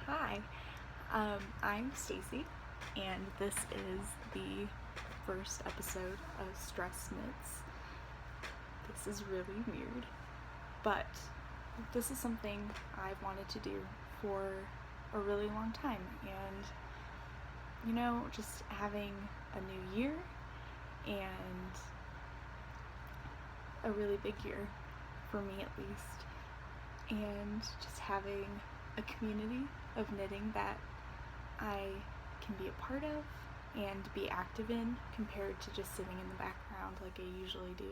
Hi, I'm Stacy, and this is the first episode of StressKnits. This is really weird, but this is something I've wanted to do for a really long time, and just having a new year and a really big year, for me at least, and just having a community of knitting that I can be a part of and be active in compared to just sitting in the background like I usually do.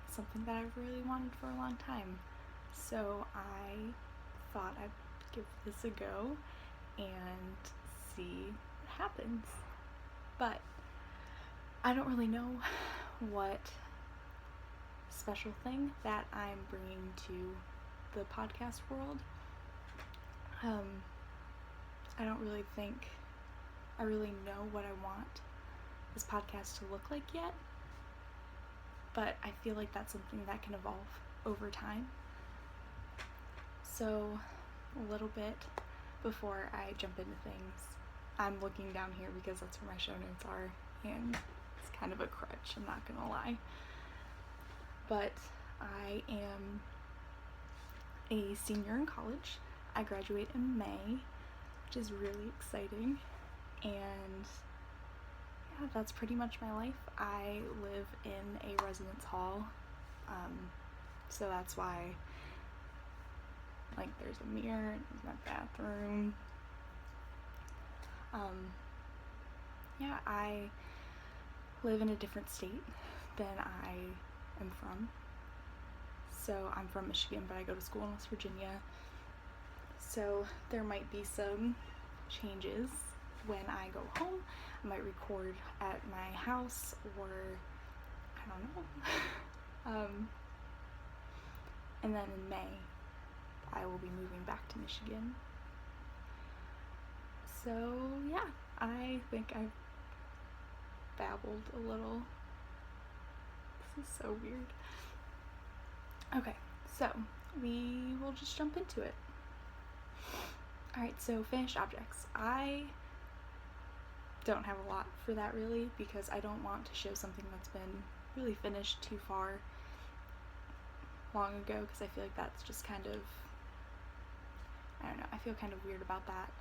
Something that I've really wanted for a long time. So I thought I'd give this a go and see what happens. But I don't really know what special thing that I'm bringing to the podcast world. I don't really think I really know what I want this podcast to look like yet, but I feel like that's something that can evolve over time. So a little bit before I jump into things, I'm looking down here because that's where my show notes are, and it's kind of a crutch, I'm not gonna lie. But I am a senior in college. I graduate in May, which is really exciting, and yeah, that's pretty much my life. I live in a residence hall, so that's why, there's a mirror, there's my bathroom. Yeah, I live in a different state than I am from. So I'm from Michigan, but I go to school in West Virginia. So there might be some changes when I go home. I might record at my house, or I don't know. And then in May, I will be moving back to Michigan. So yeah, I think I've babbled a little. This is so weird. Okay, so we will just jump into it. Alright, so finished objects. I don't have a lot for that really, because I don't want to show something that's been really finished too far long ago, because I feel like that's just kind of, I don't know, I feel kind of weird about that.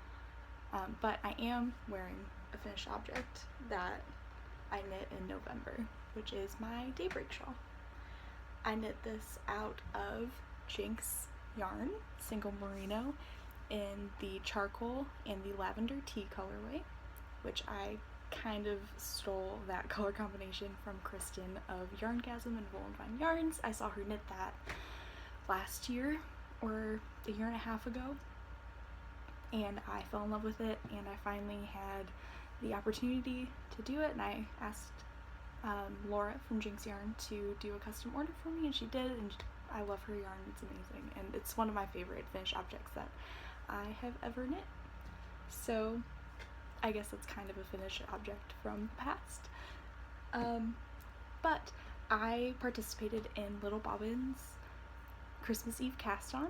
But I am wearing a finished object that I knit in November, which is my daybreak shawl. I knit this out of Jinx yarn, single merino, in the charcoal and the lavender tea colorway, which I kind of stole that color combination from Kristen of Yarngasm and Wool and Vine Yarns. I saw her knit that last year or a year and a half ago, and I fell in love with it, and I finally had the opportunity to do it, and I asked Laura from Jinx Yarn to do a custom order for me, and she did, and I love her yarn. It's amazing, and it's one of my favorite finished objects that I have ever knit. So I guess it's kind of a finished object from the past. But I participated in Little Bobbin's Christmas Eve cast on,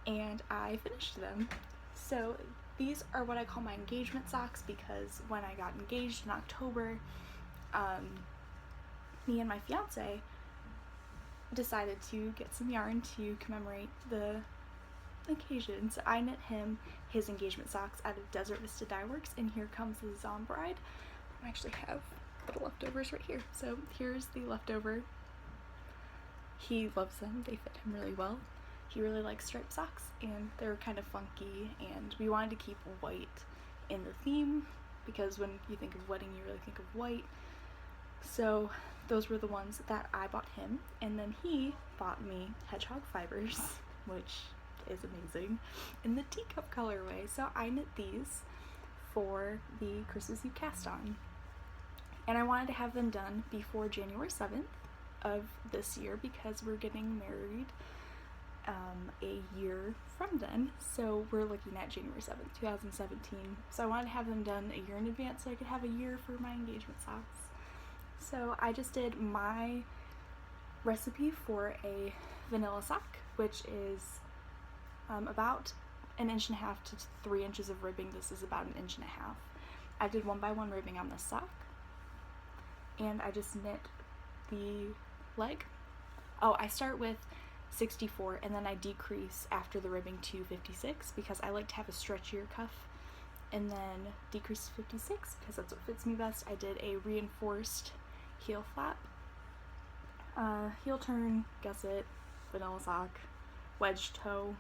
and I finished them. So these are what I call my engagement socks, because when I got engaged in October, me and my fiance decided to get some yarn to commemorate the occasion. So I knit him his engagement socks out of Desert Vista Dye Works, and here comes the Zombride. I actually have the leftovers right here. So here's the leftover. He loves them, they fit him really well. He really likes striped socks, and they're kind of funky, and we wanted to keep white in the theme, because when you think of wedding, you really think of white. So those were the ones that I bought him, and then he bought me hedgehog fibers, which is amazing, in the teacup colorway. So I knit these for the Christmas Eve cast on, and I wanted to have them done before January 7th of this year, because we're getting married a year from then. So we're looking at January 7th, 2017. So I wanted to have them done a year in advance so I could have a year for my engagement socks. So I just did my recipe for a vanilla sock, which is about an inch and a half to 3 inches of ribbing. This is about an inch and a half. I did 1x1 ribbing on this sock, and I just knit the leg. Oh, I start with 64 and then I decrease after the ribbing to 56 because I like to have a stretchier cuff, and then decrease to 56 because that's what fits me best. I did a reinforced heel flap, heel turn, gusset, vanilla sock, wedge toe.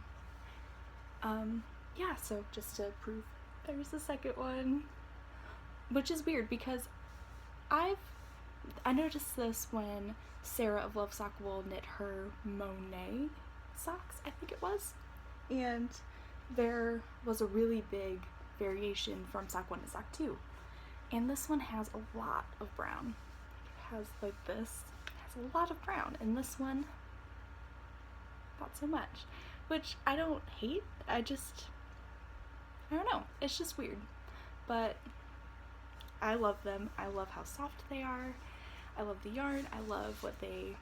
Yeah, so just to prove there's the second one, which is weird because I noticed this when Sarah of Love Sock Wool knit her Monet socks, I think it was, and there was a really big variation from sock 1 to sock 2, and this one has a lot of brown. It has like this, it has a lot of brown, and this one not so much, which I don't hate. I don't know, it's just weird, but I love them. I love how soft they are. I love the yarn. I love what they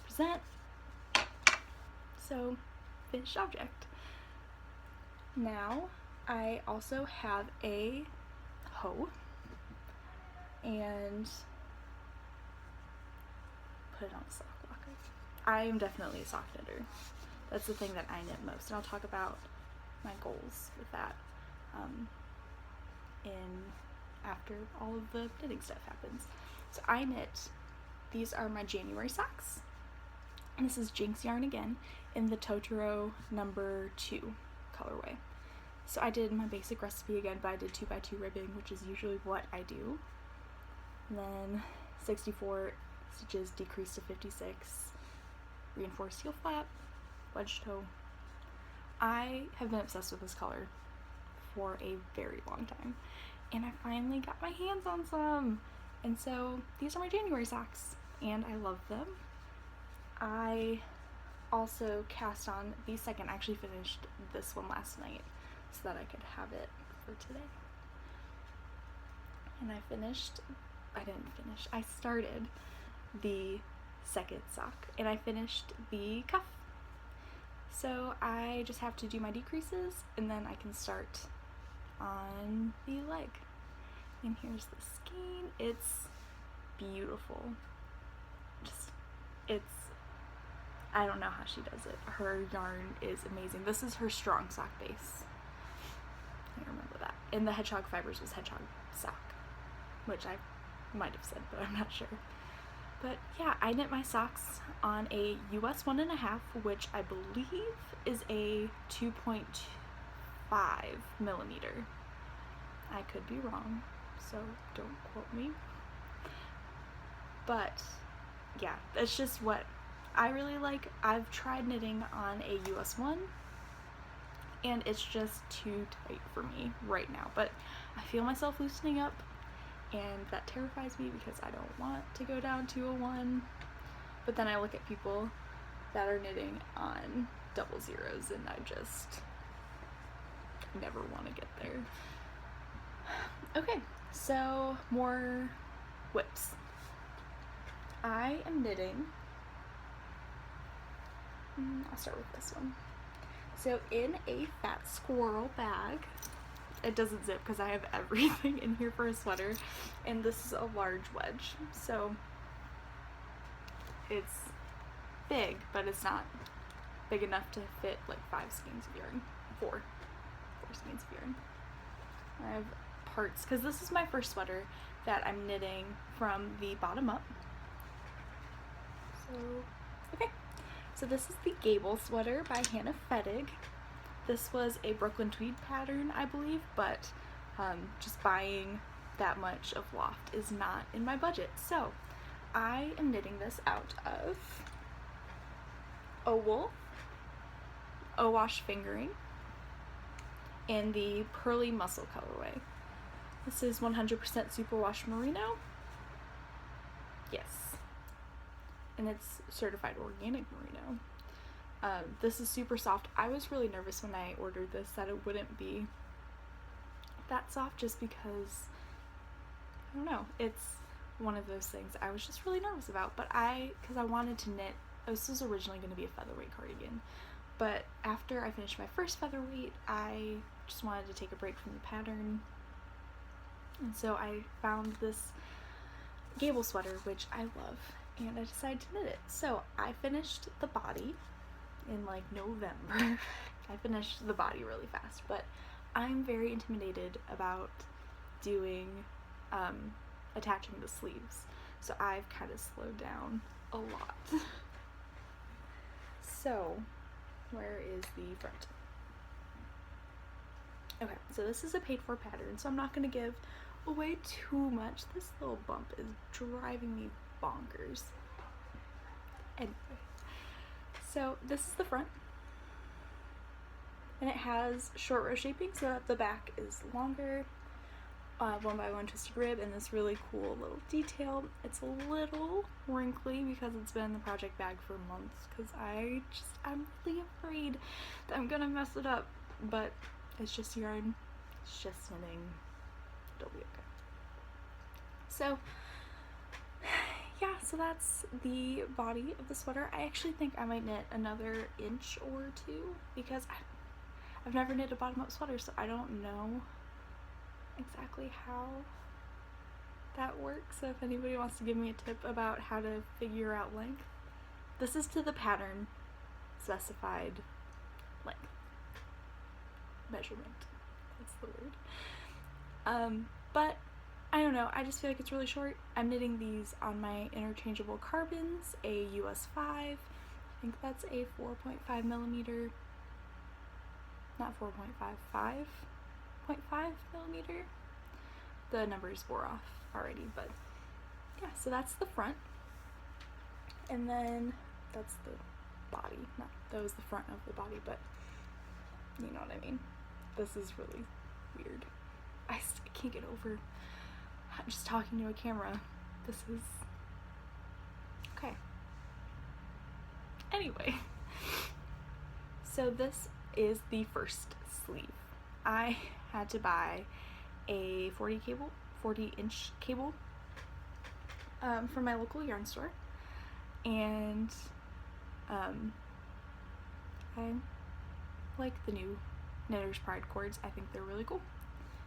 present. So, finished object. Now, I also have a hoe and put it on a sock locker. I am definitely a sock knitter. That's the thing that I knit most, and I'll talk about my goals with that after all of the knitting stuff happens. So I knit, these are my January socks, and this is Jinx yarn again in the Totoro number 2 colorway. So I did my basic recipe again, but I did 2x2 ribbing, which is usually what I do. And then 64 stitches decreased to 56, reinforced heel flap, wedge toe. I have been obsessed with this color for a very long time, and I finally got my hands on some. And so these are my January socks, and I love them. I also cast on the second. I actually finished this one last night so that I could have it for today. And I started the second sock, and I finished the cuff. So I just have to do my decreases, and then I can start on the leg. And here's the skein. It's beautiful. I don't know how she does it. Her yarn is amazing. This is her strong sock base. I remember that. And the hedgehog fibers was hedgehog sock, which I might have said, but I'm not sure. But yeah, I knit my socks on a US 1.5, which I believe is a 2.5 millimeter. I could be wrong, so don't quote me. But yeah, it's just what I really like. I've tried knitting on a US 1, and it's just too tight for me right now, but I feel myself loosening up, and that terrifies me because I don't want to go down to a 1. But then I look at people that are knitting on 00s, and I just never want to get there. Okay, so more whips. I am knitting, I'll start with this one. So in a fat squirrel bag, it doesn't zip because I have everything in here for a sweater, and this is a large wedge, so it's big, but it's not big enough to fit like 5 skeins of yarn, 4 skeins of yarn. I have parts, because this is my first sweater that I'm knitting from the bottom up. So, okay. So this is the Gable sweater by Hannah Fettig. This was a Brooklyn tweed pattern, I believe, but just buying that much of loft is not in my budget. So I am knitting this out of O-wool, O-wash fingering, in the Pearly Muscle colorway. This is 100% superwash merino. Yes. And it's certified organic merino. This is super soft. I was really nervous when I ordered this that it wouldn't be that soft, just because, I don't know, it's one of those things I was just really nervous about, but because I wanted to knit, this was originally going to be a featherweight cardigan, But after I finished my first featherweight, I just wanted to take a break from the pattern. And so I found this gable sweater, which I love, and I decided to knit it. So I finished the body in like November. I finished the body really fast, but I'm very intimidated about doing attaching the sleeves, so I've kind of slowed down a lot. So where is the front? Okay, so this is a paid for pattern, so I'm not going to give away too much. This little bump is driving me bonkers. Anyway, so this is the front, and it has short row shaping so that the back is longer, 1x1 twisted rib, and this really cool little detail. It's a little wrinkly because it's been in the project bag for months, because I'm really afraid that I'm gonna mess it up, but it's just yarn, it's just knitting, it'll be okay. So yeah, so that's the body of the sweater. I actually think I might knit another inch or two, because I've never knit a bottom up sweater, so I don't know exactly how that works. So if anybody wants to give me a tip about how to figure out length, this is to the pattern specified length. Measurement, that's the word. But I don't know, I just feel like it's really short. I'm knitting these on my interchangeable carbons, a US 5. I think that's a 4.5 millimeter, not 4.5, 5.5 millimeter. The numbers wore off already, but yeah, so that's the front. And then that's the body. That was the front of the body, but you know what I mean. This is really weird. I can't get over just talking to a camera. This is okay. Anyway, so this is the first sleeve. I had to buy a 40-inch cable from my local yarn store, and I like the new Knitter's Pride cords. I think they're really cool.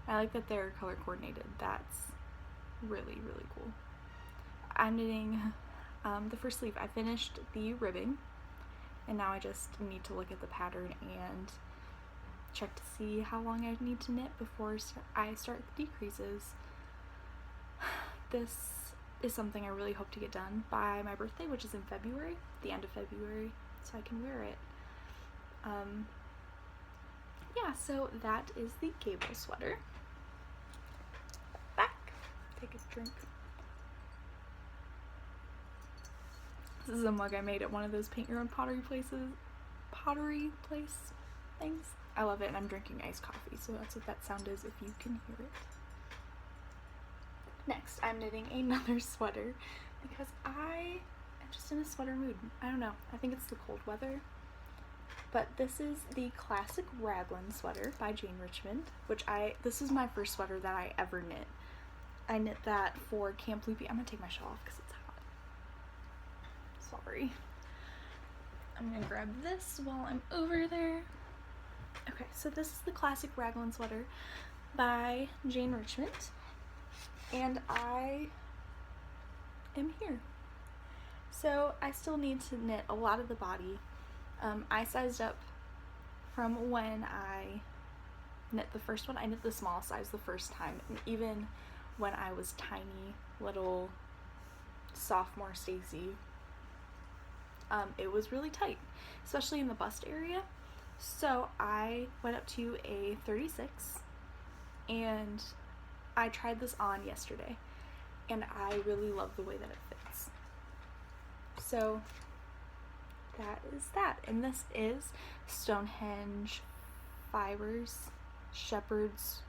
I like that they're color coordinated. That's really, really cool. I'm knitting the first sleeve. I finished the ribbing, and now I just need to look at the pattern and check to see how long I need to knit before I start the decreases. This is something I really hope to get done by my birthday, which is in February, the end of February, so I can wear it. Yeah, so that is the gable sweater. Back. Take a drink. This is a mug I made at one of those paint your own pottery place things. I love it, and I'm drinking iced coffee, so that's what that sound is if you can hear it. Next, I'm knitting another sweater because I am just in a sweater mood. I don't know, I think it's the cold weather. But this is the classic raglan sweater by Jane Richmond, which this is my first sweater that I ever knit. I knit that for Camp Loopy. I'm gonna take my shawl off because it's hot. Sorry. I'm gonna grab this while I'm over there. Okay, so this is the classic raglan sweater by Jane Richmond, and I am here. So I still need to knit a lot of the body. I sized up from when I knit the first one. I knit the small size the first time, and even when I was tiny little sophomore Stacy, it was really tight, especially in the bust area. So I went up to a 36, and I tried this on yesterday, and I really love the way that it fits. So that is that, and this is Stonehenge Fibers Shepherd's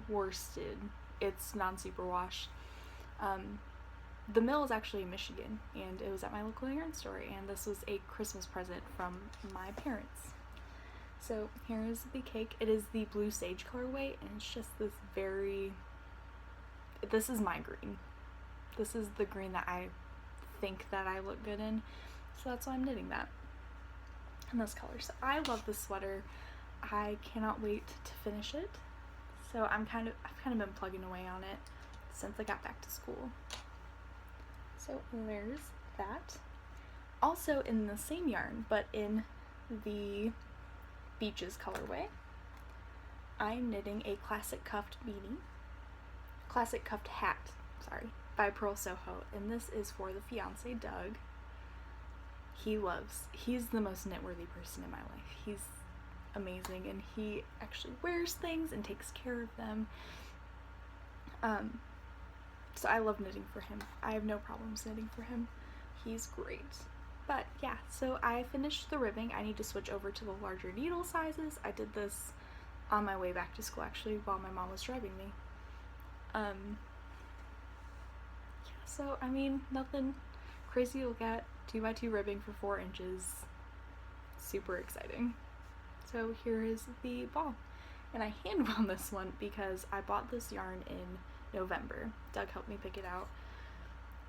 worsted. It's non-superwash. The mill is actually in Michigan, and it was at my local yarn store, and this was a Christmas present from my parents. So here is the cake. It is the blue sage colorway, and it's just this this is my green. This is the green that I think that I look good in, so that's why I'm knitting that. in this color. So I love this sweater. I cannot wait to finish it. So I've kind of been plugging away on it since I got back to school. So there's that. Also in the same yarn, but in the Beaches colorway, I'm knitting a classic cuffed hat, by Pearl Soho, and this is for the fiance, Doug. He's the most knit-worthy person in my life. He's amazing, and he actually wears things and takes care of them. So I love knitting for him. I have no problems knitting for him. He's great. But yeah, so I finished the ribbing. I need to switch over to the larger needle sizes. I did this on my way back to school, actually, while my mom was driving me. Yeah, so I mean, nothing crazy to look at. 2x2 ribbing for 4 inches. Super exciting. So here is the ball. And I hand wound this one because I bought this yarn in November. Doug helped me pick it out.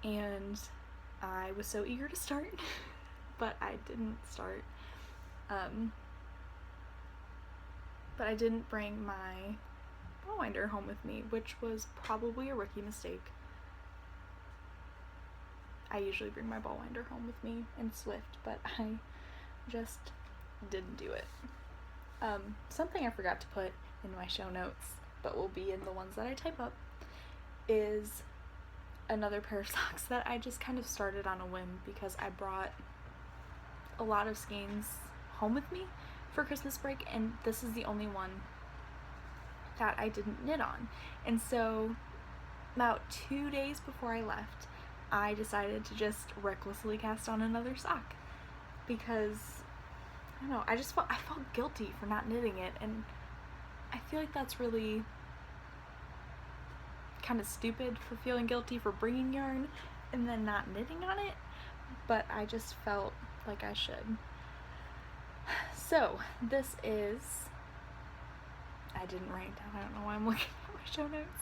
And I was so eager to start, but I didn't start. But I didn't bring my ball winder home with me, which was probably a rookie mistake. I usually bring my ball winder home with me in Swift, but I just didn't do it. Something I forgot to put in my show notes, but will be in the ones that I type up, is another pair of socks that I just kind of started on a whim because I brought a lot of skeins home with me for Christmas break, and this is the only one that I didn't knit on. And so about 2 days before I left, I decided to just recklessly cast on another sock because I don't know, I felt guilty for not knitting it, and I feel like that's really kind of stupid, for feeling guilty for bringing yarn and then not knitting on it, but I just felt like I should. So this is, I didn't write down, I don't know why I'm looking at my show notes.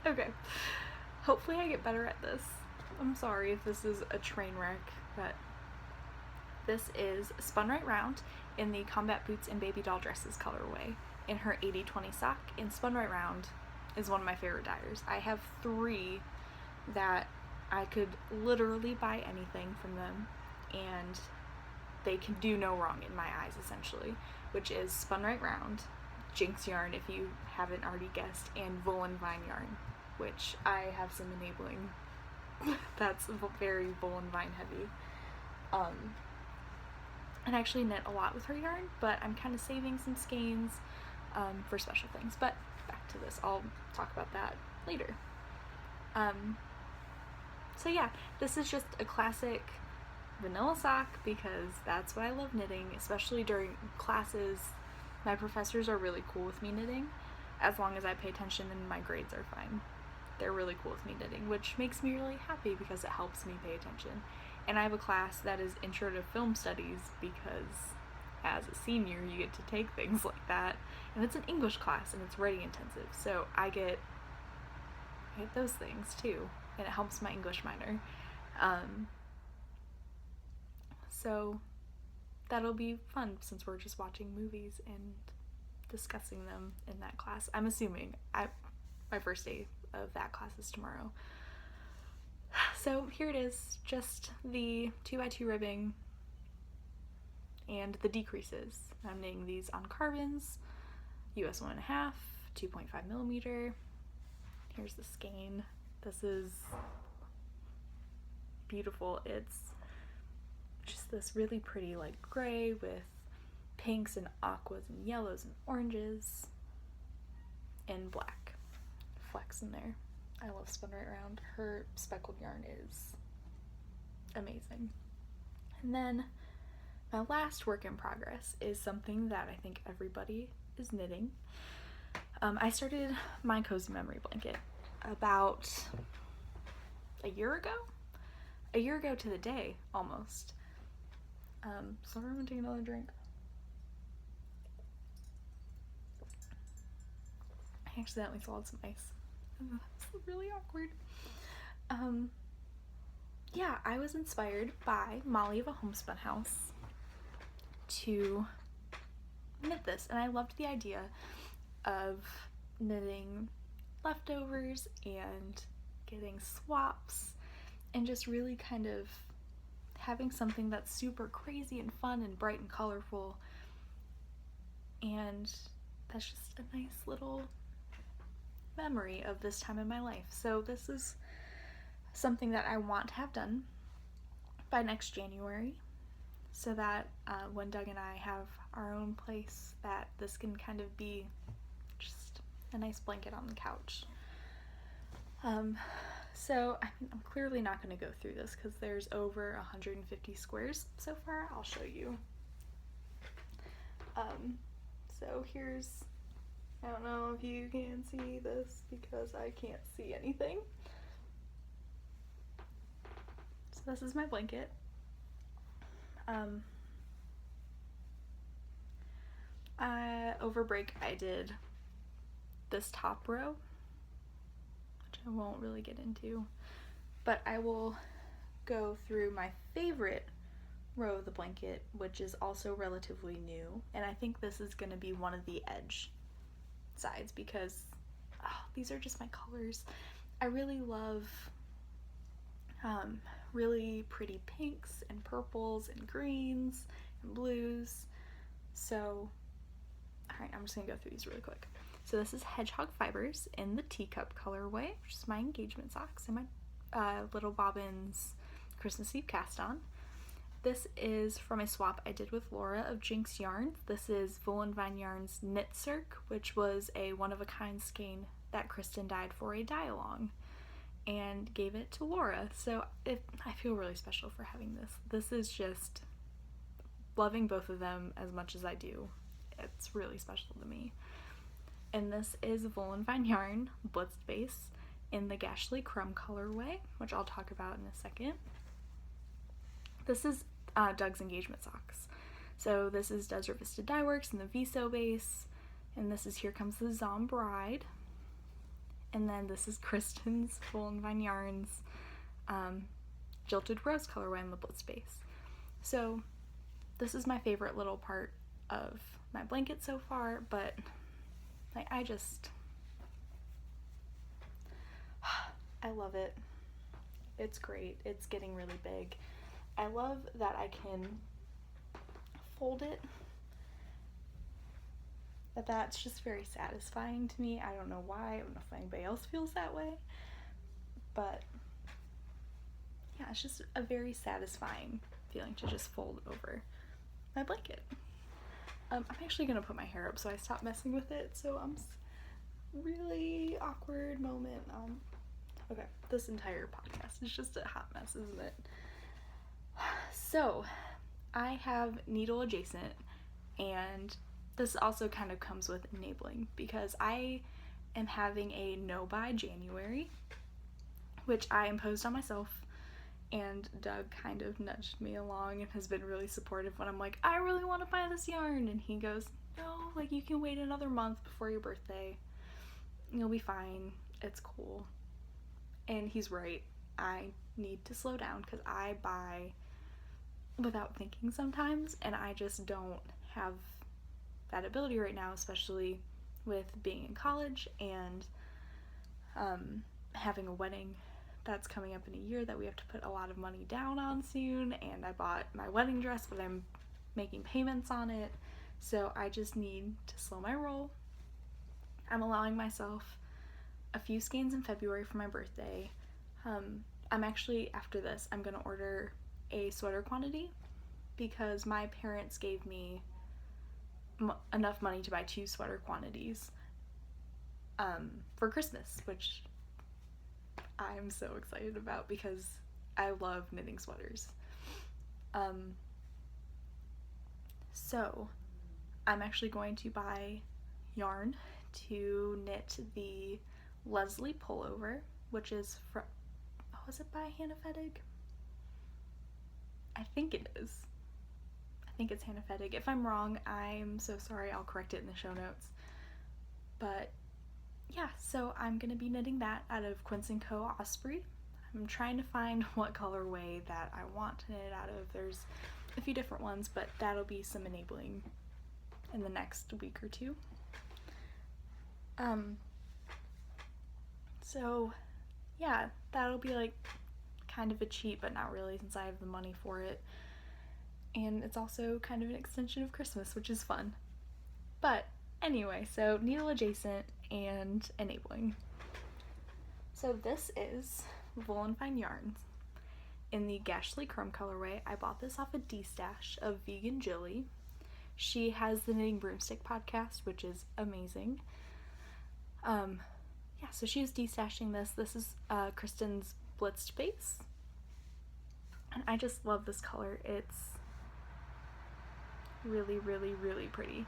Okay, hopefully I get better at this. I'm sorry if this is a train wreck, but this is Spun Right Round in the Combat Boots and Baby Doll Dresses colorway in her 80/20 sock. And Spun Right Round is one of my favorite dyers. I have 3 that I could literally buy anything from them, and they can do no wrong in my eyes, essentially, which is Spun Right Round, Jinx yarn, if you haven't already guessed, and Woolen Vine yarn, which I have some enabling. That's very Woolen Vine heavy. And I actually knit a lot with her yarn, but I'm kind of saving some skeins for special things. But back to this, I'll talk about that later. So yeah, this is just a classic vanilla sock because that's what I love knitting, especially during classes. My professors are really cool with me knitting, as long as I pay attention and my grades are fine. They're really cool with me knitting, which makes me really happy because it helps me pay attention. And I have a class that is Intro to Film Studies because as a senior you get to take things like that, and it's an English class and it's writing intensive, so I get those things too, and it helps my English minor. So that'll be fun since we're just watching movies and discussing them in that class. I'm assuming my first day of that class is tomorrow. So here it is, just the 2x2 ribbing and the decreases. I'm knitting these on carbons, US 1.5, 2.5 millimeter. Here's the skein. This is beautiful. It's just this really pretty like gray with pinks and aquas and yellows and oranges and black flecks in there. I love Spun Right Round. Her speckled yarn is amazing. And then my last work in progress is something that I think everybody is knitting. I started my cozy memory blanket about a year ago to the day, almost. Sorry, I'm gonna take another drink. I accidentally swallowed some ice. That's really awkward. Yeah, I was inspired by Molly of a Homespun House, to knit this, and I loved the idea of knitting leftovers and getting swaps and just really kind of having something that's super crazy and fun and bright and colorful, and that's just a nice little memory of this time in my life. So this is something that I want to have done by next January, so that when Doug and I have our own place, that this can kind of be just a nice blanket on the couch. So I'm clearly not going to go through this because there's over 150 squares so far. I'll show you. So here's, I don't know if you can see this because I can't see anything. So this is my blanket. Over break I did this top row, which I won't really get into, but I will go through my favorite row of the blanket, which is also relatively new, and I think this is going to be one of the edge sides because these are just my colors. I really love really pretty pinks and purples and greens and blues. So alright, I'm just gonna go through these really quick. So this is Hedgehog Fibers in the teacup colorway, which is my engagement socks and my Little Bobbins Christmas Eve cast on. This is from a swap I did with Laura of Jinx Yarns. This is Volan Vine Yarns Knit Circ, which was a one-of-a-kind skein that Kristen dyed for a dye-along and gave it to Laura. So I feel really special for having this. This is just loving both of them as much as I do. It's really special to me. And this is Volan Vine Yarn Blitzed Base in the Gashly Crumb colorway, which I'll talk about in a second. This is Doug's engagement socks. So this is Desert Vista Dye Works in the Viso base, and this is Here Comes the Zom Bride. And then this is Kristen's Volan Vine Yarns Jilted Rose colorway in the Blitz base. So this is my favorite little part of my blanket so far, but like I love it. It's great. It's getting really big. I love that I can fold it. That's just very satisfying to me. I don't know why. I don't know if anybody else feels that way. But yeah, it's just a very satisfying feeling to just fold over my blanket. I'm actually going to put my hair up so I stop messing with it. So I'm really awkward moment. Okay, this entire podcast is just a hot mess, isn't it? So I have needle adjacent, and this also kind of comes with enabling because I am having a no buy January, which I imposed on myself, and Doug kind of nudged me along and has been really supportive when I'm like, I really want to buy this yarn, and he goes, no, like you can wait another month before your birthday. You'll be fine. It's cool. And he's right. I need to slow down because I buy without thinking sometimes, and I just don't have that ability right now, especially with being in college and having a wedding that's coming up in a year that we have to put a lot of money down on soon, and I bought my wedding dress but I'm making payments on it, so I just need to slow my roll. I'm allowing myself a few skeins in February for my birthday. I'm actually, after this, I'm gonna order a sweater quantity because my parents gave me enough money to buy 2 sweater quantities for Christmas, which I'm so excited about because I love knitting sweaters. So I'm actually going to buy yarn to knit the Leslie pullover, which is from, was it by Hannah Fettig? I think it is. I think it's Hannah Fettig. If I'm wrong, I'm so sorry. I'll correct it in the show notes. But yeah, so I'm going to be knitting that out of Quince & Co. Osprey. I'm trying to find what colorway that I want to knit it out of. There's a few different ones, but that'll be some enabling in the next week or two. So yeah, that'll be like kind of a cheat, but not really since I have the money for it. And it's also kind of an extension of Christmas, which is fun. But anyway, so needle adjacent and enabling. So this is Wool and Fine Yarns in the Gashly Chrome colorway. I bought this off a D-stash of Vegan Jilly. She has the Knitting Broomstick podcast, which is amazing. Yeah, so she's de-stashing this. This is Kristen's Blitzed base. And I just love this color. It's really, really, really pretty.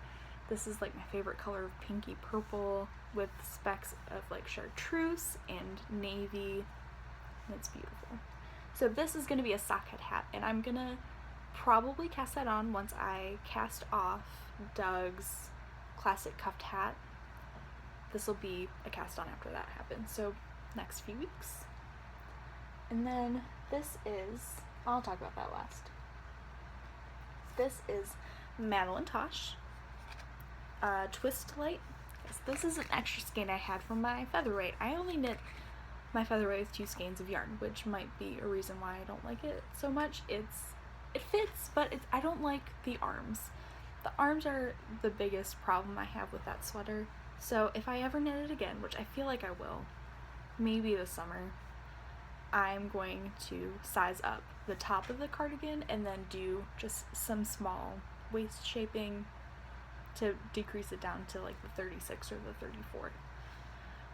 This is like my favorite color of pinky purple with specks of like chartreuse and navy. And it's beautiful. So this is going to be a sockhead hat, and I'm going to probably cast that on once I cast off Doug's classic cuffed hat. This will be a cast on after that happens, so next few weeks. And then this is, I'll talk about that last. This is Madeline Tosh, Twist Light. This is an extra skein I had from my featherweight. I only knit my featherweight with 2 skeins of yarn, which might be a reason why I don't like it so much. It fits, but I don't like the arms. The arms are the biggest problem I have with that sweater. So if I ever knit it again, which I feel like I will, maybe this summer, I'm going to size up the top of the cardigan and then do just some small waist shaping to decrease it down to like the 36 or the 34.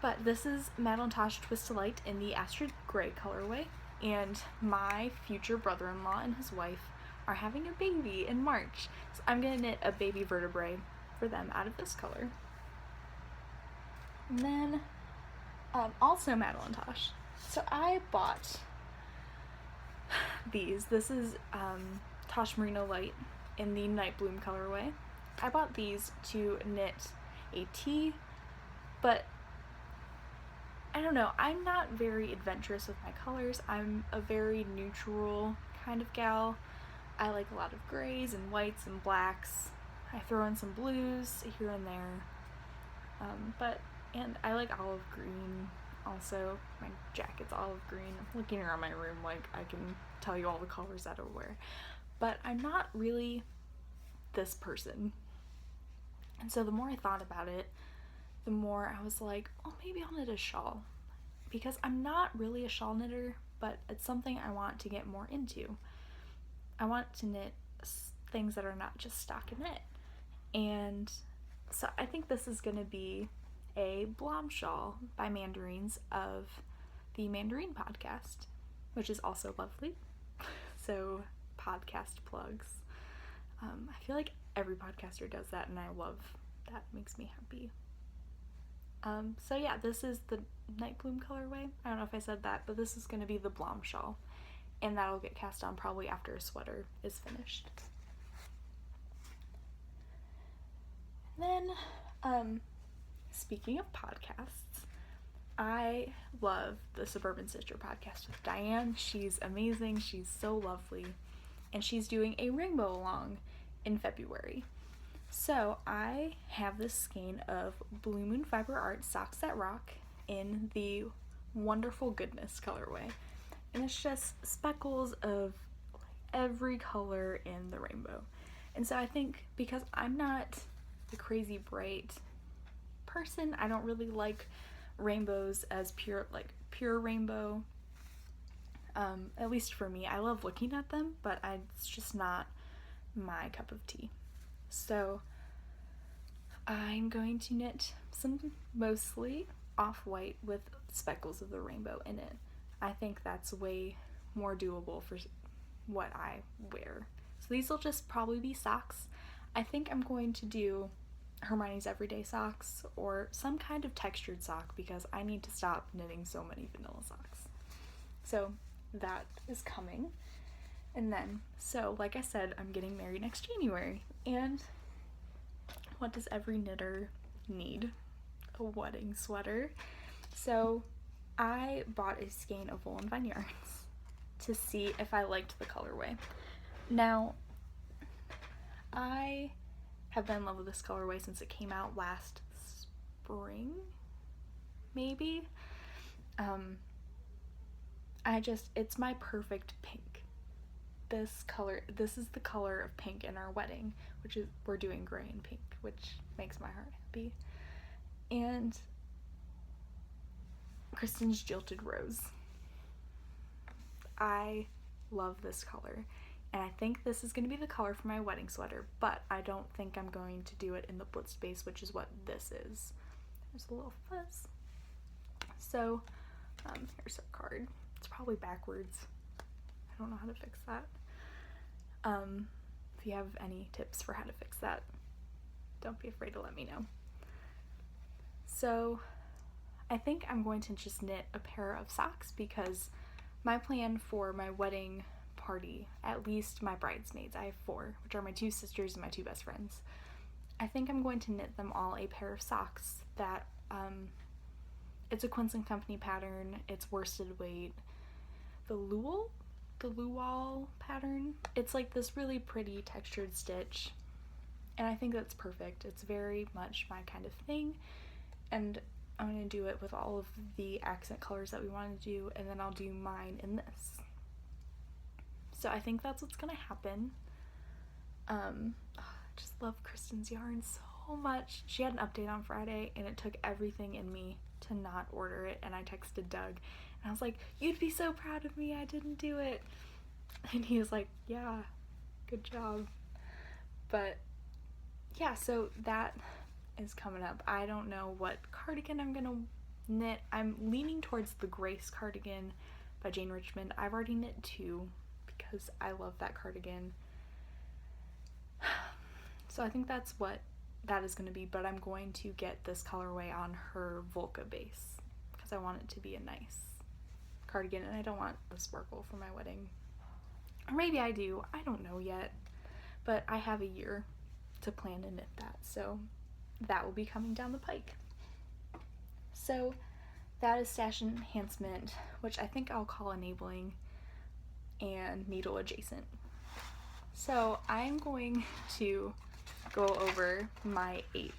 But this is Madeline Tosh Twist Light in the Astrid Gray colorway, and my future brother-in-law and his wife are having a baby in March, so I'm gonna knit a baby vertebrae for them out of this color. And then also Madeline Tosh. So I bought these. This is Tosh Merino Light in the Night Bloom colorway. I bought these to knit a tee, but I don't know, I'm not very adventurous with my colors. I'm a very neutral kind of gal. I like a lot of grays and whites and blacks. I throw in some blues here and there. And I like olive green also. My jacket's olive green. I'm looking around my room like I can tell you all the colors that I wear. But I'm not really this person. And so the more I thought about it, the more I was like, oh, maybe I'll knit a shawl. Because I'm not really a shawl knitter, but it's something I want to get more into. I want to knit things that are not just stockinette. And so I think this is going to be a blob shawl by Mandarines of the Mandarine podcast, which is also lovely. So podcast plugs. I feel like every podcaster does that, and I love that. Makes me happy. So yeah, this is the Night Bloom colorway. I don't know if I said that, but this is going to be the Blom shawl, and that'll get cast on probably after a sweater is finished. Then, speaking of podcasts, I love the Suburban Sister podcast with Diane. She's amazing. She's so lovely. And she's doing a rainbow along in February. So I have this skein of Blue Moon Fiber Art Socks That Rock in the Wonderful Goodness colorway. And it's just speckles of every color in the rainbow. And so I think because I'm not the crazy bright person, I don't really like rainbows as pure rainbow. At least for me, I love looking at them, but it's just not my cup of tea. So I'm going to knit some mostly off-white with speckles of the rainbow in it. I think that's way more doable for what I wear. So these will just probably be socks. I think I'm going to do Hermione's Everyday Socks or some kind of textured sock because I need to stop knitting so many vanilla socks. So that is coming. And then, so like I said, I'm getting married next January. And what does every knitter need? A wedding sweater. So I bought a skein of Wool and Vine yarns to see if I liked the colorway. Now, I have been in love with this colorway since it came out last spring, maybe. It's my perfect pink. This is the color of pink in our wedding, which is, we're doing gray and pink, which makes my heart happy. And Kristen's Jilted Rose. I love this color, and I think this is going to be the color for my wedding sweater, but I don't think I'm going to do it in the Blitz base, which is what this is. There's a little fuzz. So, here's our card. It's probably backwards. I don't know how to fix that. If you have any tips for how to fix that, don't be afraid to let me know. So, I think I'm going to just knit a pair of socks because my plan for my wedding party, at least my bridesmaids, I have 4, which are my 2 sisters and my 2 best friends. I think I'm going to knit them all a pair of socks that, it's a Quince & Company pattern. It's worsted weight. The Lual pattern. It's like this really pretty textured stitch, and I think that's perfect. It's very much my kind of thing, and I'm going to do it with all of the accent colors that we want to do, and then I'll do mine in this. So I think that's what's going to happen. I just love Kristen's yarn so much. She had an update on Friday, and it took everything in me to not order it, and I texted Doug, and I was like, you'd be so proud of me, I didn't do it. And he was like, yeah, good job. But yeah, so that is coming up. I don't know what cardigan I'm gonna knit. I'm leaning towards the Grace cardigan by Jane Richmond. I've already knit 2 because I love that cardigan. So I think that's what that is going to be, but I'm going to get this colorway on her Volca base because I want it to be a nice cardigan, and I don't want the sparkle for my wedding. Or maybe I do, I don't know yet, but I have a year to plan to knit that, so that will be coming down the pike. So that is stash enhancement, which I think I'll call enabling, and needle adjacent. So I'm going to go over my 8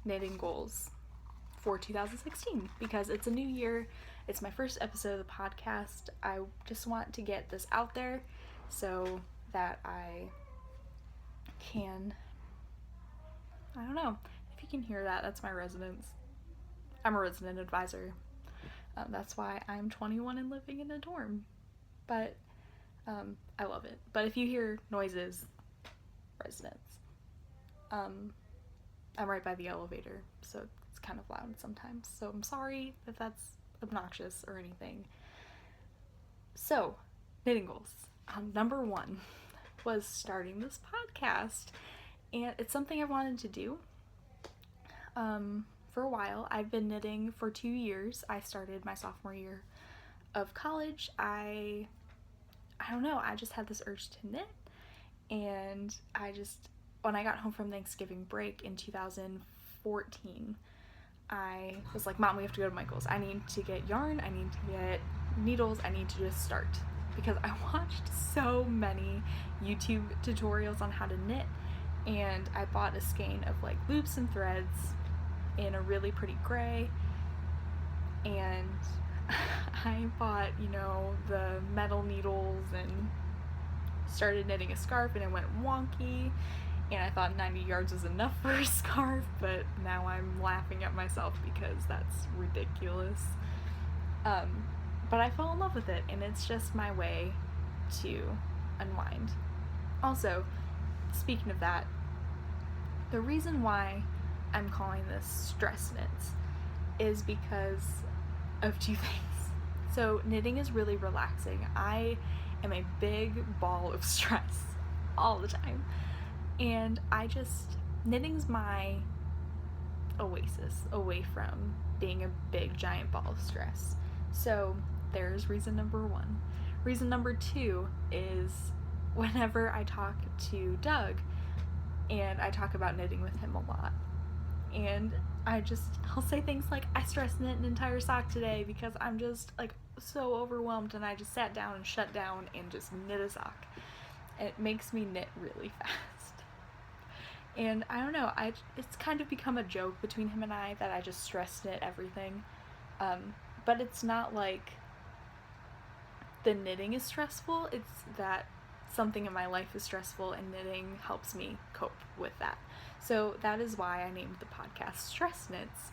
knitting goals for 2016 because it's a new year. It's my first episode of the podcast. I just want to get this out there so that I can, I don't know if you can hear that. That's my residence. I'm a resident advisor. That's why I'm 21 and living in a dorm. But I love it. But if you hear noises, residents. I'm right by the elevator, so it's kind of loud sometimes. So I'm sorry if that's obnoxious or anything. So, knitting goals. Number 1 was starting this podcast, and it's something I wanted to do for a while. I've been knitting for 2 years. I started my sophomore year of college. I don't know, I just had this urge to knit, and when I got home from Thanksgiving break in 2014, I was like, Mom, we have to go to Michael's. I need to get yarn, I need to get needles, I need to just start. Because I watched so many YouTube tutorials on how to knit, and I bought a skein of like loops and threads in a really pretty gray, and I bought, the metal needles and started knitting a scarf, and it went wonky. And I thought 90 yards was enough for a scarf, but now I'm laughing at myself because that's ridiculous. But I fell in love with it, and it's just my way to unwind. Also, speaking of that, the reason why I'm calling this StressKnits is because of 2 things. So knitting is really relaxing. I am a big ball of stress all the time. And knitting's my oasis away from being a big giant ball of stress. So there's reason number 1. Reason number 2 is whenever I talk to Doug, and I talk about knitting with him a lot, and I'll say things like, I stress knit an entire sock today because I'm just like so overwhelmed, and I just sat down and shut down and just knit a sock. It makes me knit really fast. And I don't know, it's kind of become a joke between him and I that I just stress knit everything. But it's not like the knitting is stressful, it's that something in my life is stressful and knitting helps me cope with that. So that is why I named the podcast Stress Knits.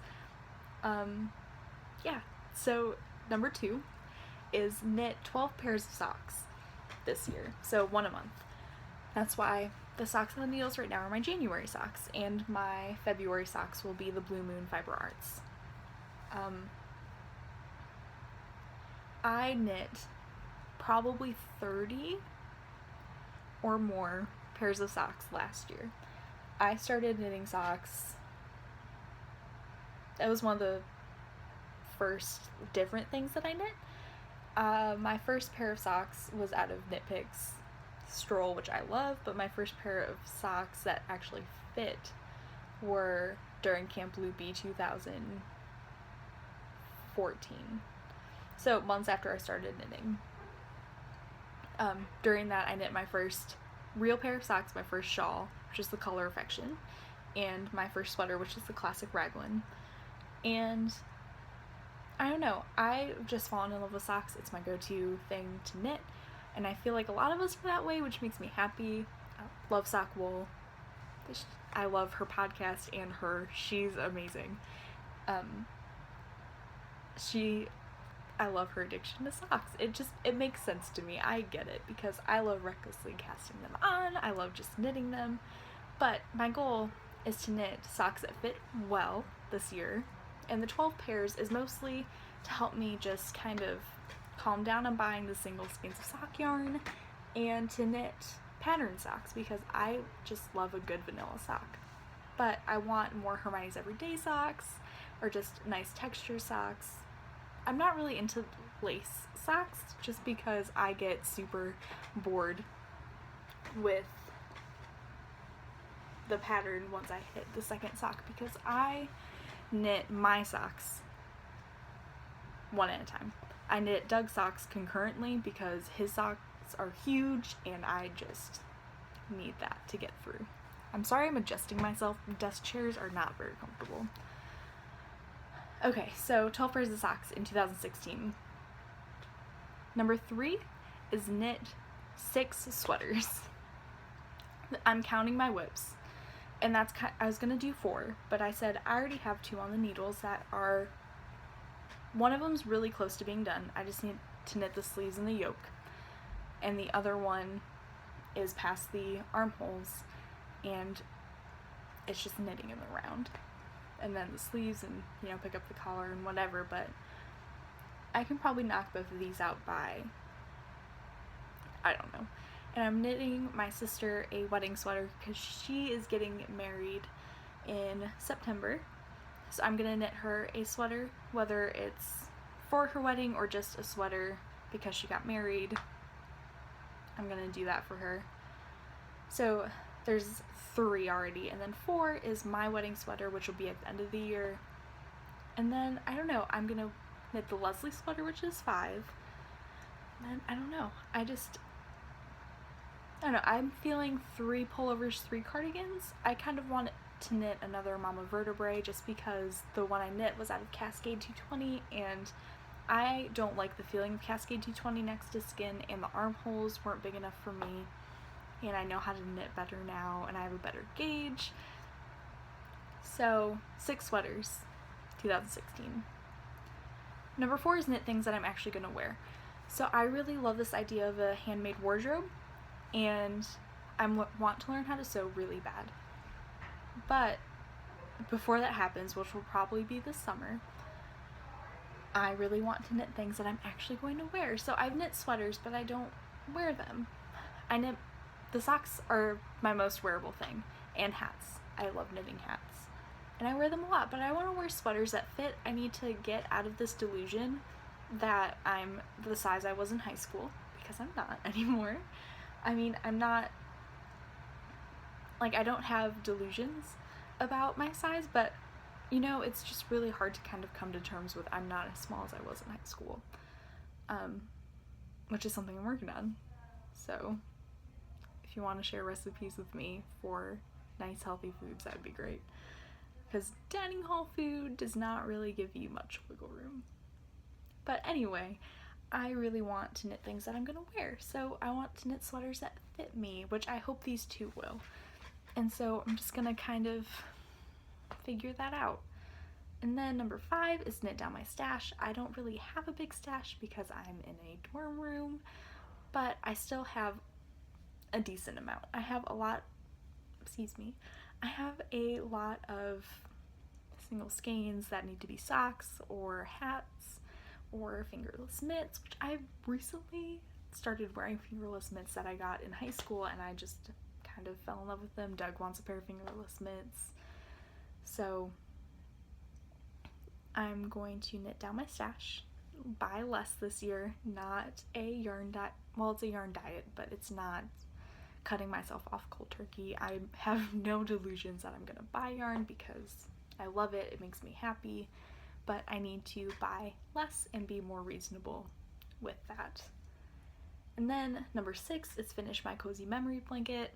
Yeah, so number 2 is knit 12 pairs of socks this year, so 1 a month. That's why the socks on the needles right now are my January socks, and my February socks will be the Blue Moon Fiber Arts. I knit probably 30 or more pairs of socks last year. I started knitting socks. That was one of the first different things that I knit. My first pair of socks was out of Knit Picks Stroll, which I love, but my first pair of socks that actually fit were during Camp Loopy 2014. So months after I started knitting. During that, I knit my first real pair of socks, my first shawl, which is the Color Affection, and my first sweater, which is the classic raglan. And I don't know, I've just fallen in love with socks. It's my go-to thing to knit, and I feel like a lot of us are that way, which makes me happy. I love Sock Wool. I love her podcast and her. She's amazing. I love her addiction to socks. It makes sense to me. I get it because I love recklessly casting them on. I love just knitting them. But my goal is to knit socks that fit well this year. And the 12 pairs is mostly to help me just kind of calm down on buying the single skeins of sock yarn and to knit pattern socks because I just love a good vanilla sock. But I want more Hermione's Everyday socks or just nice texture socks. I'm not really into lace socks just because I get super bored with the pattern once I hit the second sock because I knit my socks one at a time. I knit Doug's socks concurrently because his socks are huge and I just need that to get through. I'm sorry I'm adjusting myself. Desk chairs are not very comfortable. Okay, so 12 pairs of socks in 2016. Number 3 is knit 6 sweaters. I'm counting my whips, and I was gonna do 4, but I said I already have 2 on the needles that are, one of them's really close to being done. I just need to knit the sleeves and the yoke, and the other one is past the armholes, and it's just knitting them around. And then the sleeves and, pick up the collar and whatever, but I can probably knock both of these out by, I don't know. And I'm knitting my sister a wedding sweater because she is getting married in September. So I'm gonna knit her a sweater, whether it's for her wedding or just a sweater because she got married. I'm gonna do that for her. So there's 3 already, and then 4 is my wedding sweater, which will be at the end of the year. And then, I don't know, I'm gonna knit the Leslie sweater, which is 5. And then, I don't know, I'm feeling 3 pullovers, 3 cardigans. I kind of want to knit another Mama Vertebrae just because the one I knit was out of Cascade 220, and I don't like the feeling of Cascade 220 next to skin, and the armholes weren't big enough for me. And I know how to knit better now, and I have a better gauge. So, 6 sweaters, 2016. Number 4 is knit things that I'm actually going to wear. So I really love this idea of a handmade wardrobe, and I want to learn how to sew really bad. But before that happens, which will probably be this summer, I really want to knit things that I'm actually going to wear. So I've knit sweaters, but I don't wear them. The socks are my most wearable thing, and hats. I love knitting hats, and I wear them a lot, but I want to wear sweaters that fit. I need to get out of this delusion that I'm the size I was in high school, because I'm not anymore. I'm not, I don't have delusions about my size, but, it's just really hard to kind of come to terms with I'm not as small as I was in high school, which is something I'm working on. So if you want to share recipes with me for nice healthy foods, that would be great. Because dining hall food does not really give you much wiggle room. But anyway, I really want to knit things that I'm gonna wear. So I want to knit sweaters that fit me, which I hope these two will. And so I'm just gonna kind of figure that out. And then number 5 is knit down my stash. I don't really have a big stash because I'm in a dorm room, but I still have a decent amount. I have a lot of single skeins that need to be socks or hats or fingerless mitts, which I've recently started wearing fingerless mitts that I got in high school, and I just kind of fell in love with them. Doug wants a pair of fingerless mitts. So I'm going to knit down my stash, buy less this year, not a yarn diet. Well, it's a yarn diet, but it's not cutting myself off cold turkey. I have no delusions that I'm gonna buy yarn because I love it, it makes me happy, but I need to buy less and be more reasonable with that. And then number 6 is finish my cozy memory blanket,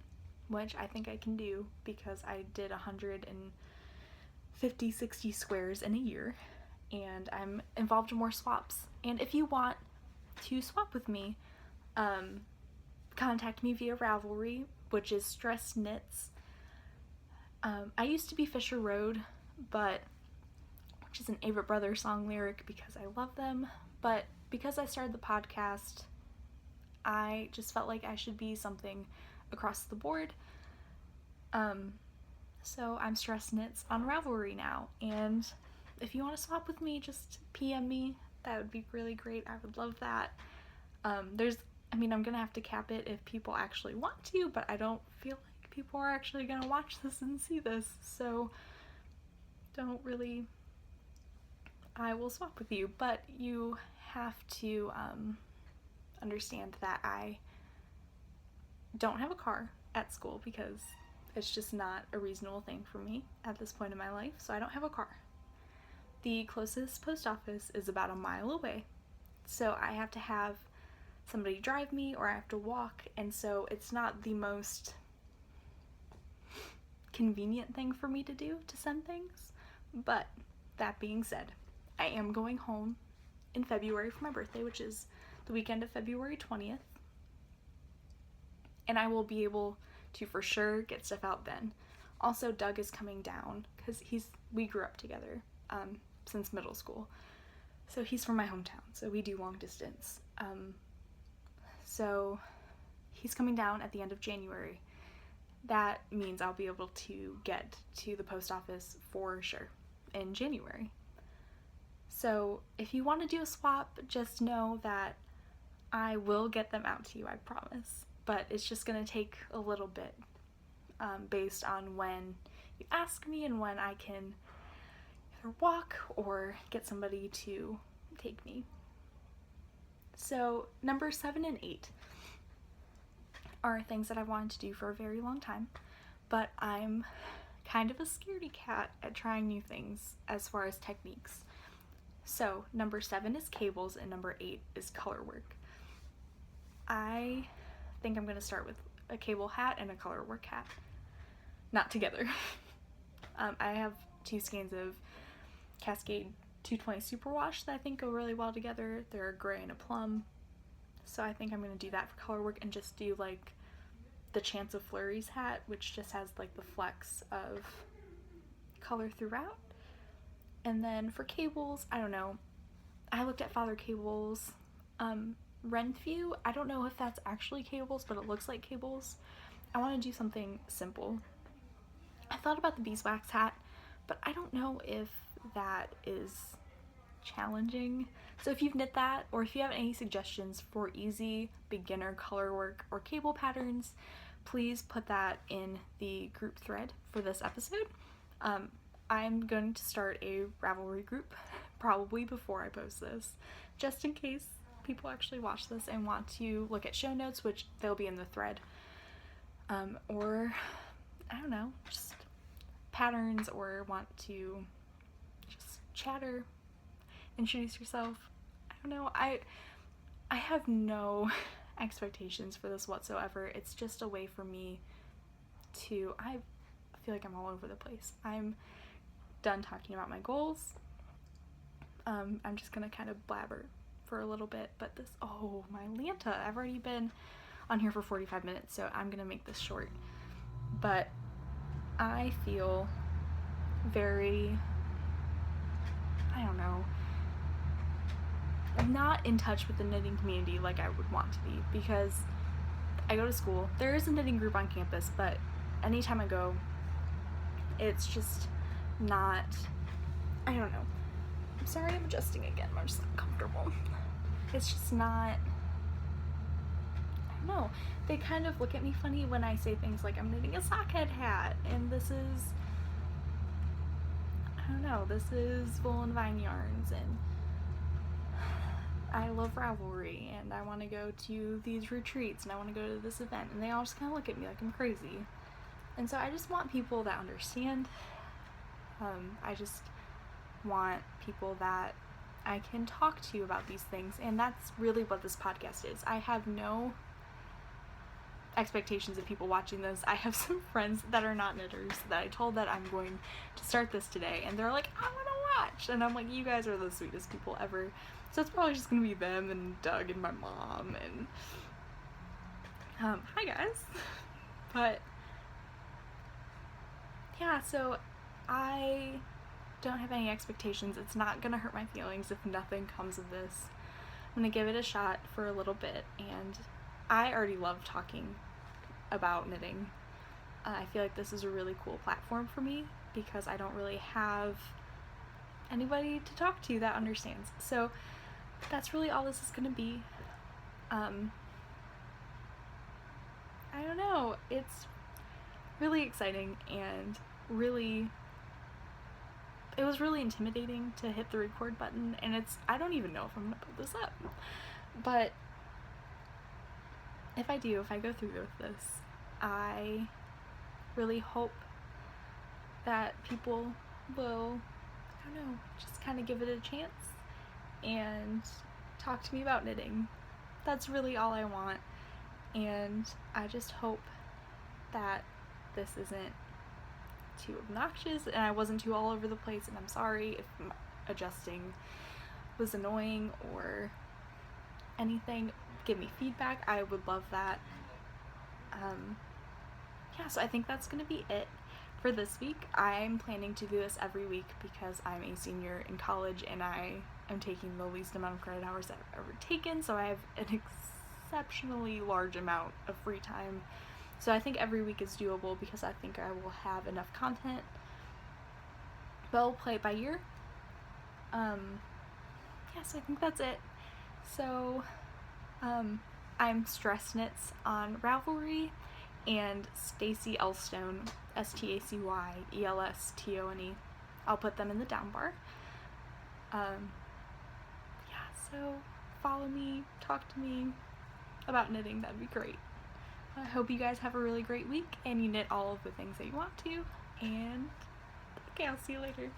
which I think I can do because I did 150-60 squares in a year, and I'm involved in more swaps. And if you want to swap with me, contact me via Ravelry, which is StressKnits. I used to be Fisher Road, which is an Avett Brothers song lyric because I love them, but because I started the podcast, I just felt like I should be something across the board. So I'm StressKnits on Ravelry now, and if you want to swap with me, just PM me. That would be really great. I would love that. I'm gonna have to cap it if people actually want to, but I don't feel like people are actually gonna watch this and see this, so I will swap with you, but you have to understand that I don't have a car at school because it's just not a reasonable thing for me at this point in my life, so I don't have a car. The closest post office is about a mile away, so I have to have somebody drive me or I have to walk, and so it's not the most convenient thing for me to do to send things. But that being said, I am going home in February for my birthday, which is the weekend of February 20th, and I will be able to for sure get stuff out then. Also, Doug is coming down because we grew up together since middle school, so he's from my hometown, so we do long distance. So he's coming down at the end of January. That means I'll be able to get to the post office for sure in January. So if you want to do a swap, just know that I will get them out to you, I promise. But it's just going to take a little bit based on when you ask me and when I can either walk or get somebody to take me. So number 7 and 8 are things that I wanted to do for a very long time, but I'm kind of a scaredy cat at trying new things as far as techniques. So number 7 is cables and number 8 is color work. I think I'm going to start with a cable hat and a color work hat. Not together. I have 2 skeins of Cascade 220 Superwash that I think go really well together. They're a gray and a plum. So I think I'm going to do that for color work and just do like the Chance of Flurries hat, which just has like the flecks of color throughout. And then for cables, I don't know. I looked at Father Cable's Renfew. I don't know if that's actually cables, but it looks like cables. I want to do something simple. I thought about the beeswax hat, but I don't know if that is challenging. So if you've knit that, or if you have any suggestions for easy beginner color work or cable patterns, please put that in the group thread for this episode. I'm going to start a Ravelry group probably before I post this, just in case people actually watch this and want to look at show notes, which they'll be in the thread, or I don't know, just patterns, or want to just chatter, introduce yourself. I don't know, I have no expectations for this whatsoever. It's just a way for me to, feel like I'm all over the place. I'm done talking about my goals. I'm just gonna kind of blabber for a little bit, but this, oh, my Lanta, I've already been on here for 45 minutes, so I'm gonna make this short. But I feel very, I don't know, not in touch with the knitting community like I would want to be, because I go to school. There is a knitting group on campus, but anytime I go, it's just not, I don't know. I'm sorry, I'm adjusting again. I'm just not comfortable. It's just not, I don't know. They kind of look at me funny when I say things like I'm knitting a sockhead hat, and this is, I don't know, this is Wool and Vine yarns, and I love Ravelry, and I want to go to these retreats, and I want to go to this event, and they all just kind of look at me like I'm crazy. And so I just want people that understand. I just want people that I can talk to about these things, and that's really what this podcast is. I have no expectations of people watching this. I have some friends that are not knitters that I told that I'm going to start this today, and they're like, I want to watch, and I'm like, you guys are the sweetest people ever. So it's probably just gonna be them and Doug and my mom and hi guys. But yeah, so I don't have any expectations. It's not gonna hurt my feelings if nothing comes of this. I'm gonna give it a shot for a little bit, and I already love talking about knitting. I feel like this is a really cool platform for me because I don't really have anybody to talk to that understands. So that's really all this is gonna be. I don't know, it's really exciting, and it was really intimidating to hit the record button, and I don't even know if I'm gonna put this up, but if I go through with this, I really hope that people will, I don't know, just kind of give it a chance and talk to me about knitting. That's really all I want, and I just hope that this isn't too obnoxious and I wasn't too all over the place, and I'm sorry if adjusting was annoying or anything. Give me feedback, I would love that. Yeah, so I think that's gonna be it for this week. I'm planning to do this every week because I'm a senior in college and I am taking the least amount of credit hours that I've ever taken, so I have an exceptionally large amount of free time. So I think every week is doable because I think I will have enough content. But I'll play it by ear. Yes, I think that's it. So I'm StressKnits on Ravelry, and Stacy Elstone, StacyElstone. I'll put them in the down bar. Yeah, so follow me, talk to me about knitting, that'd be great. I hope you guys have a really great week and you knit all of the things that you want to, and okay, I'll see you later.